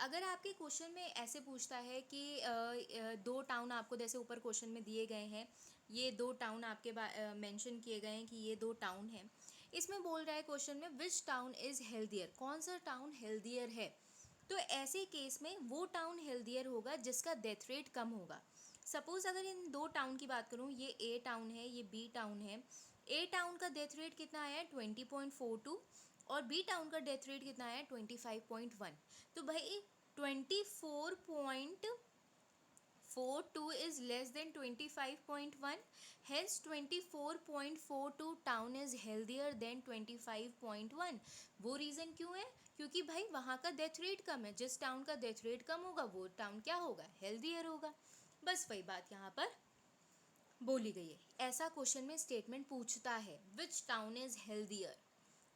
अगर आपके क्वेश्चन में ऐसे पूछता है कि दो टाउन आपको जैसे ऊपर क्वेश्चन में दिए गए हैं, ये दो टाउन आपके मेंशन किए गए हैं कि ये दो टाउन हैं, इसमें बोल रहा है क्वेश्चन में विच टाउन इज़ हेल्दियर, कौन सा टाउन हेल्दियर है। तो ऐसे केस में वो टाउन हेल्दियर होगा जिसका डेथ रेट कम होगा। सपोज़ अगर इन दो टाउन की बात करूँ, ये ए टाउन है, ये बी टाउन है। ए टाउन का डेथ रेट कितना आया है 20.42 और बी टाउन का डेथ रेट कितना आया है 25.1। तो भाई 24.42 is less than 25.1, hence 24.42 town is healthier then 25.1। वो रीज़न क्यों है? क्योंकि भाई वहाँ का डेथ रेट कम है, जिस टाउन का डेथ रेट कम होगा वो टाउन क्या होगा, हेल्दियर होगा। बस वही बात यहाँ पर बोली गई है। ऐसा क्वेश्चन में स्टेटमेंट पूछता है विच टाउन इज हेल्दियर,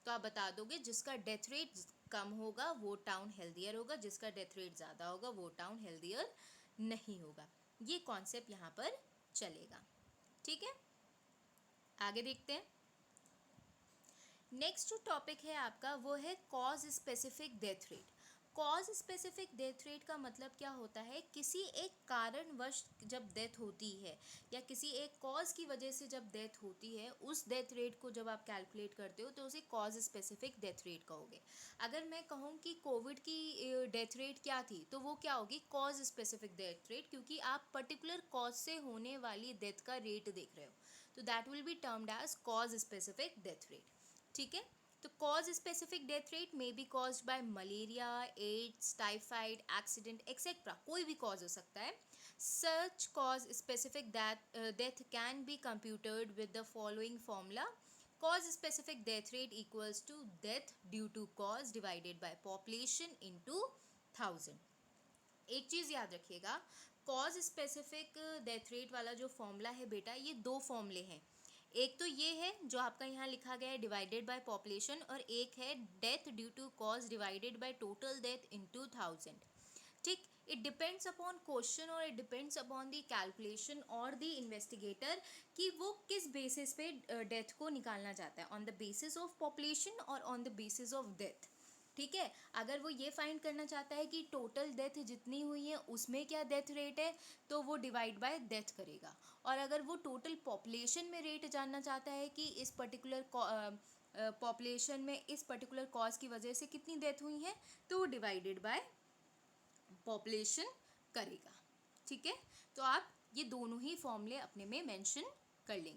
तो आप बता दोगे जिसका डेथ रेट कम होगा वो टाउन हेल्दियर होगा, जिसका डेथ रेट ज़्यादा होगा वो टाउन हेल्दियर नहीं होगा। ये कॉन्सेप्ट यहाँ पर चलेगा। ठीक है, आगे देखते हैं। नेक्स्ट जो टॉपिक है आपका वो है cause specific death rate. Cause specific death rate का मतलब क्या होता है, किसी एक कारणवश जब डेथ होती है या किसी एक कॉज की वजह से जब डेथ होती है, उस डेथ रेट को जब आप कैलकुलेट करते हो तो उसे कॉज स्पेसिफिक डेथ रेट कहोगे। अगर मैं कहूँ कि कोविड की डेथ रेट क्या थी तो वो क्या होगी, कॉज स्पेसिफिक डेथ रेट, क्योंकि आप पर्टिकुलर कॉज से होने वाली डेथ का रेट देख रहे हो, तो that will be termed as cause specific death rate. ठीक है, तो cause specific death rate may be caused by malaria, AIDS, typhoid, accident etcetera, कोई भी कॉज हो सकता है। Such cause specific death can be computed with the following formula, cause specific death rate equals to death due to cause divided by population into 1000। एक चीज़ याद रखिएगा, cause specific death rate वाला जो फॉर्मूला है बेटा, ये दो फॉर्मूले हैं। एक तो ये है जो आपका यहाँ लिखा गया है डिवाइडेड बाय पॉपुलेशन, और एक है death due to cause divided by total death into 1000। ठीक, इट डिपेंड्स अपॉन क्वेश्चन और it depends upon the calculation और द इन्वेस्टिगेटर कि वो किस बेसिस पे डेथ को निकालना चाहता है, on the basis of population और on the basis of death. ठीक है, अगर वो ये फाइंड करना चाहता है कि टोटल डेथ जितनी हुई है उसमें क्या डेथ रेट है, तो वो डिवाइड बाय डेथ करेगा। और अगर वो टोटल पॉपुलेशन में रेट जानना चाहता है कि इस पर्टिकुलर पॉपुलेशन में इस पर्टिकुलर कॉज की वजह से कितनी डेथ हुई है, तो वो डिवाइडेड बाय पॉपुलेशन करेगा। ठीक है, तो आप ये दोनों ही फॉर्मूले अपने में मेंशन कर लेंगे।